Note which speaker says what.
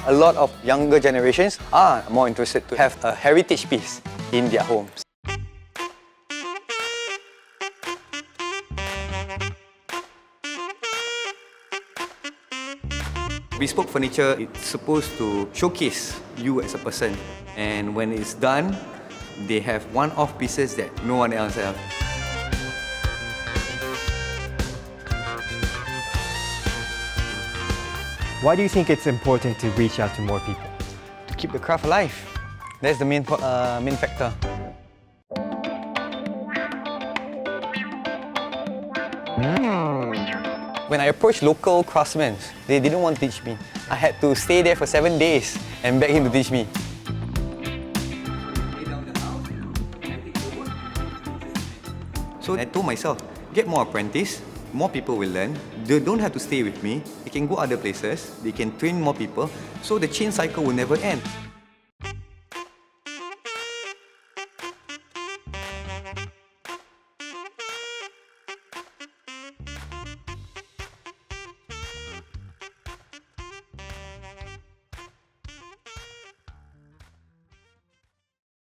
Speaker 1: A lot of younger generations are more interested to have a heritage piece in their homes. Bespoke furniture, it's supposed to showcase you as a person, and when it's done, they have one-off pieces that no one else has.
Speaker 2: Why do you think it's important to reach out to more people?
Speaker 1: To keep the craft alive. That's the main factor. When I approached local craftsmen, they didn't want to teach me. I had to stay there for 7 days and beg him to teach me. So I told myself, get more apprentices, more people will learn. They don't have to stay with me. They can go other places. They can train more people. So the chain cycle will never end.